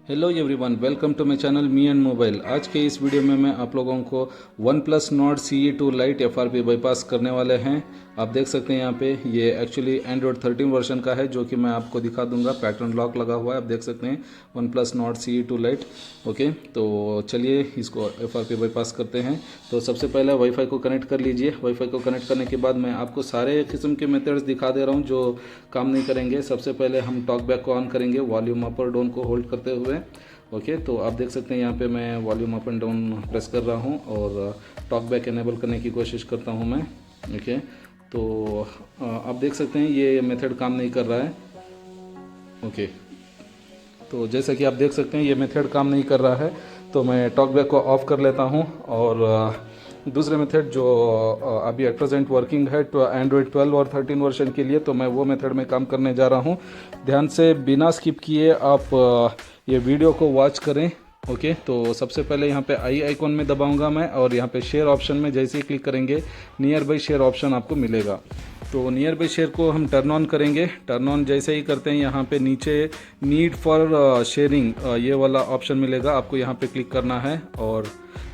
Hello everyone, welcome to my channel me and mobile. आज के इस वीडियो में मैं आप लोगों को OnePlus Nord CE2 lite FRP bypass करने वाले हैं। आप देख सकते हैं यहाँ पे ये एक्चुअली एंड्रॉयड 13 वर्जन का है, जो कि मैं आपको दिखा दूंगा। पैटर्न लॉक लगा हुआ है, आप देख सकते हैं one plus Nord CE2 light. Okay, तो चलिए इसको FRP बाईपास करते हैं। तो सबसे पहले वाईफाई को कनेक्ट कर लीजिए। वाईफाई को कनेक्ट करने के बाद मैं आपको सारे किस्म के मेथड्स दिखा दे रहा हूँ जो काम नहीं करेंगे। सबसे पहले हम टॉक बैक को ऑन करेंगे वॉल्यूम अप और डाउन को होल्ड करते हुए। ओके, तो आप देख सकते हैं यहाँ पे मैं volume up and down press कर रहा हूँ और टॉक बैक इनेबल करने की कोशिश करता हूँ मैं। ओके, तो आप देख सकते हैं ये मेथड काम नहीं कर रहा है। ओके, तो जैसा कि आप देख सकते हैं ये मेथड काम नहीं कर रहा है, तो मैं टॉक बैक को ऑफ कर लेता हूँ। और दूसरे मेथड जो अभी एट प्रेजेंट वर्किंग है एंड्रॉयड 12 और 13 वर्जन के लिए, तो मैं वो मेथड में काम करने जा रहा हूँ। ध्यान से बिना स्किप किए आप ये वीडियो को वॉच करें। ओके, तो सबसे पहले यहाँ पे आई आइकॉन में दबाऊंगा मैं, और यहाँ पे शेयर ऑप्शन में जैसे ही क्लिक करेंगे नियर बाई शेयर ऑप्शन आपको मिलेगा। तो नियर बाई शेयर को हम टर्न ऑन करेंगे। टर्न ऑन जैसे ही करते हैं यहाँ पे नीचे नीड फॉर शेयरिंग ये वाला ऑप्शन मिलेगा, आपको यहाँ पे क्लिक करना है। और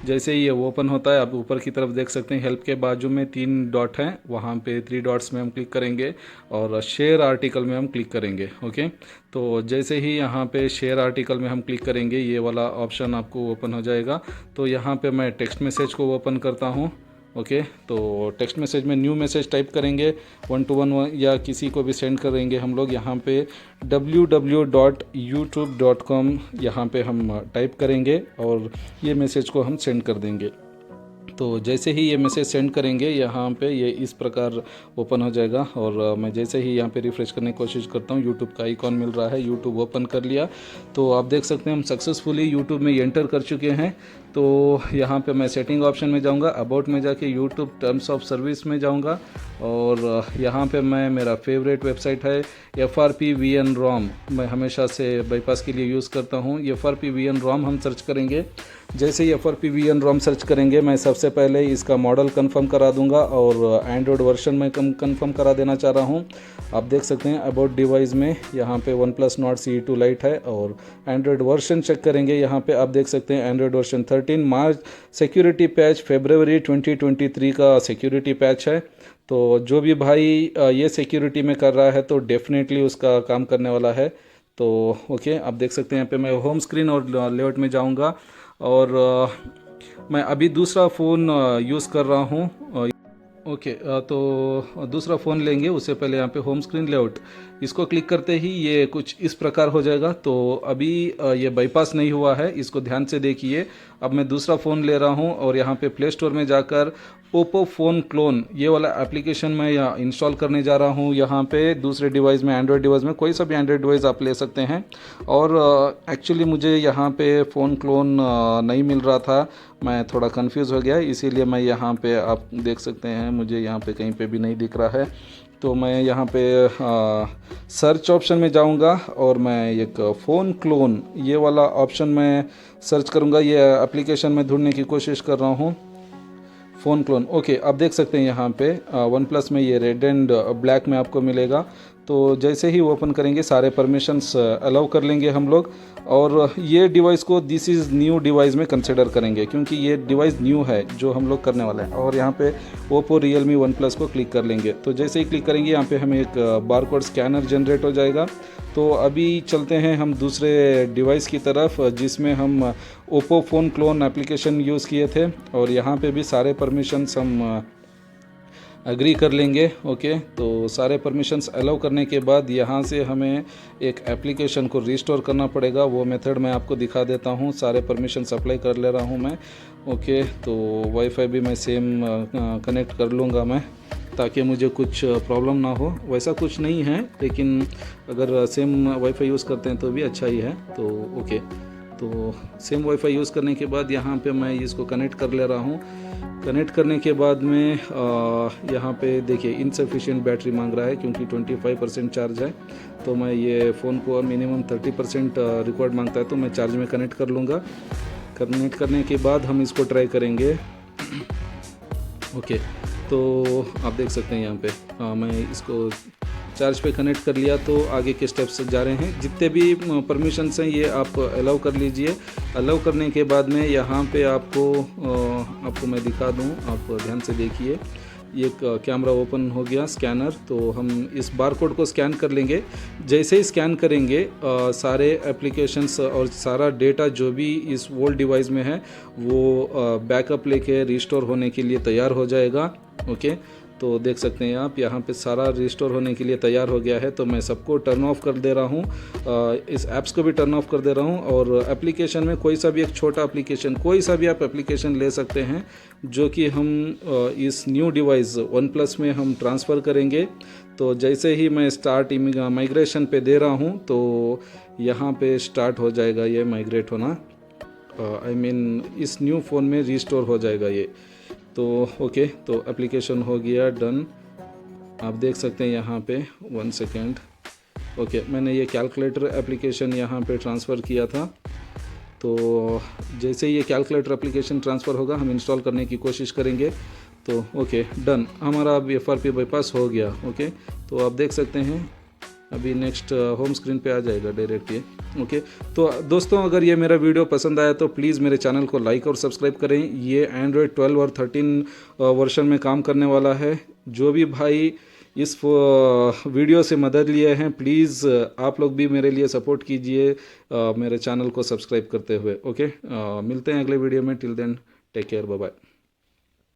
जैसे ही ये ओपन होता है, आप ऊपर की तरफ देख सकते हैं हेल्प के बाजू में 3 डॉट हैं, वहाँ पे 3 डॉट्स में हम क्लिक करेंगे और शेयर आर्टिकल में हम क्लिक करेंगे। ओके, तो जैसे ही यहाँ पे शेयर आर्टिकल में हम क्लिक करेंगे ये वाला ऑप्शन आपको ओपन हो जाएगा। तो यहाँ पे मैं टेक्स्ट मैसेज को ओपन करता हूँ। ओके, तो टेक्स्ट मैसेज में न्यू मैसेज टाइप करेंगे 1 to 1 या किसी को भी सेंड करेंगे हम लोग। यहाँ पे www.youtube.com यहाँ पे हम टाइप करेंगे और ये मैसेज को हम सेंड कर देंगे। तो जैसे ही ये मैसेज सेंड करेंगे यहाँ पे ये इस प्रकार ओपन हो जाएगा। और मैं जैसे ही यहाँ पे रिफ़्रेश करने की कोशिश करता हूँ, यूट्यूब का आइकॉन मिल रहा है, यूट्यूब ओपन कर लिया। तो आप देख सकते हैं हम सक्सेसफुली यूट्यूब में एंटर कर चुके हैं। तो यहाँ पे मैं सेटिंग ऑप्शन में जाऊँगा, अबाउट में जाके यूट्यूब टर्म्स ऑफ सर्विस में जाऊँगा और यहाँ पे मैं मेरा फेवरेट वेबसाइट है FRP VN ROM, मैं हमेशा से बाईपास के लिए यूज़ करता हूँ। FRP VN ROM हम सर्च करेंगे। जैसे ही FRP VN ROM सर्च करेंगे, मैं सबसे पहले इसका मॉडल कंफर्म करा दूंगा और एंड्रॉयड वर्जन में कंफर्म करा देना चाह रहा हूँ। आप देख सकते हैं अबाउट डिवाइस में यहाँ पे one plus Nord CE2 light है और एंड्रॉयड वर्जन चेक करेंगे। यहाँ पे आप देख सकते हैं एंड्रॉयड वर्जन 13 मार्च सिक्योरिटी पैच फरवरी 2023 का सिक्योरिटी पैच है। तो जो भी भाई ये सिक्योरिटी में कर रहा है तो डेफिनेटली उसका काम करने वाला है। तो ओके, आप देख सकते हैं यहाँ पे मैं होम स्क्रीन और लेआउट में जाऊँगा और मैं अभी दूसरा फ़ोन यूज़ कर रहा हूँ। ओके, तो दूसरा फ़ोन लेंगे उससे पहले यहाँ पे होम स्क्रीन लेआउट इसको क्लिक करते ही ये कुछ इस प्रकार हो जाएगा। तो अभी ये बाईपास नहीं हुआ है, इसको ध्यान से देखिए। अब मैं दूसरा फ़ोन ले रहा हूँ और यहाँ पे प्ले स्टोर में जाकर ओप्पो फ़ोन क्लोन ये वाला एप्लीकेशन मैं यहाँ इंस्टॉल करने जा रहा हूँ। यहाँ पे दूसरे डिवाइस में, एंड्रॉयड डिवाइस में, कोई सा भी एंड्रॉयड डिवाइस आप ले सकते हैं। और एक्चुअली मुझे यहाँ पे फ़ोन क्लोन नहीं मिल रहा था, मैं थोड़ा कंफ्यूज हो गया, इसीलिए मैं यहाँ पे आप देख सकते हैं मुझे यहाँ पे कहीं पे भी नहीं दिख रहा है। तो मैं यहाँ पे सर्च ऑप्शन में जाऊँगा और मैं एक फ़ोन क्लोन ये वाला ऑप्शन में सर्च करूँगा। ये एप्लीकेशन में ढूंढने की कोशिश कर रहा हूँ, फ़ोन क्लोन। ओके, आप देख सकते हैं यहाँ पे वन प्लस में ये रेड एंड ब्लैक में आपको मिलेगा। तो जैसे ही ओपन करेंगे सारे परमिशंस अलाउ कर लेंगे हम लोग और ये डिवाइस को दिस इज़ न्यू डिवाइस में कंसिडर करेंगे, क्योंकि ये डिवाइस न्यू है जो हम लोग करने वाले हैं। और यहाँ पे ओप्पो रियलमी वन प्लस को क्लिक कर लेंगे। तो जैसे ही क्लिक करेंगे यहाँ पे हमें एक बारकोड स्कैनर जनरेट हो जाएगा। तो अभी चलते हैं हम दूसरे डिवाइस की तरफ जिसमें हम Oppo phone clone application use किए थे और यहाँ पे भी सारे परमिशंस हम एग्री कर लेंगे। ओके, तो सारे परमिशंस अलाउ करने के बाद यहाँ से हमें एक एप्लीकेशन को रिस्टोर करना पड़ेगा। वो मेथड मैं आपको दिखा देता हूँ। सारे परमिशंस अप्लाई कर ले रहा हूँ मैं। ओके, तो वाईफाई भी मैं सेम कनेक्ट कर लूँगा मैं, ताकि मुझे कुछ प्रॉब्लम ना हो। वैसा कुछ नहीं है, लेकिन अगर सेम वाईफाई यूज़ करते हैं तो भी अच्छा ही है। तो ओके, तो सेम वाईफाई यूज़ करने के बाद यहाँ पे मैं इसको कनेक्ट कर ले रहा हूँ। कनेक्ट करने के बाद में यहाँ पे देखिए इनसफिशिएंट बैटरी मांग रहा है, क्योंकि 25% चार्ज है। तो मैं ये फ़ोन को मिनिमम 30% रिकॉर्ड मांगता है, तो मैं चार्ज में कनेक्ट कर लूँगा। कनेक्ट करने के बाद हम इसको ट्राई करेंगे। ओके, तो आप देख सकते हैं यहाँ पे मैं इसको चार्ज पे कनेक्ट कर लिया तो आगे के स्टेप्स जा रहे हैं। जितने भी परमिशंस हैं ये आप अलाउ कर लीजिए। अलाउ करने के बाद में यहाँ पे आपको मैं दिखा दूँ, आप ध्यान से देखिए। ये कैमरा ओपन हो गया, स्कैनर, तो हम इस बार कोड को स्कैन कर लेंगे। जैसे ही स्कैन करेंगे सारे एप्लीकेशंस और सारा डेटा जो भी इस वोल्ट डिवाइस में है वो बैकअप लेके रिस्टोर होने के लिए तैयार हो जाएगा। ओके, तो देख सकते हैं आप यहाँ पे सारा रिस्टोर होने के लिए तैयार हो गया है। तो मैं सबको टर्न ऑफ कर दे रहा हूँ, इस ऐप्स को भी टर्न ऑफ कर दे रहा हूँ। और एप्लीकेशन में कोई सा भी एक छोटा एप्लीकेशन, कोई सा भी आप एप्लीकेशन ले सकते हैं जो कि हम इस न्यू डिवाइस OnePlus में हम ट्रांसफ़र करेंगे। तो जैसे ही मैं स्टार्ट माइग्रेशन पे दे रहा हूँ तो यहाँ पे स्टार्ट हो जाएगा ये माइग्रेट होना, इस न्यू फ़ोन में रिस्टोर हो जाएगा ये। तो ओके, तो एप्लीकेशन हो गया डन। आप देख सकते हैं यहाँ पे 1 सेकेंड। ओके, मैंने ये कैलकुलेटर एप्लीकेशन यहाँ पे ट्रांसफ़र किया था। तो जैसे ये कैलकुलेटर एप्लीकेशन ट्रांसफ़र होगा हम इंस्टॉल करने की कोशिश करेंगे। तो ओके डन, हमारा अब FRP बाईपास हो गया। ओके, तो आप देख सकते हैं अभी नेक्स्ट होम स्क्रीन पे आ जाएगा डायरेक्ट ये। ओके, तो दोस्तों अगर ये मेरा वीडियो पसंद आया तो प्लीज़ मेरे चैनल को लाइक और सब्सक्राइब करें। ये एंड्रॉयड 12 और 13 वर्जन में काम करने वाला है। जो भी भाई इस वीडियो से मदद लिए हैं प्लीज़ आप लोग भी मेरे लिए सपोर्ट कीजिए मेरे चैनल को सब्सक्राइब करते हुए। ओके, मिलते हैं अगले वीडियो में। Till then take care, bye bye.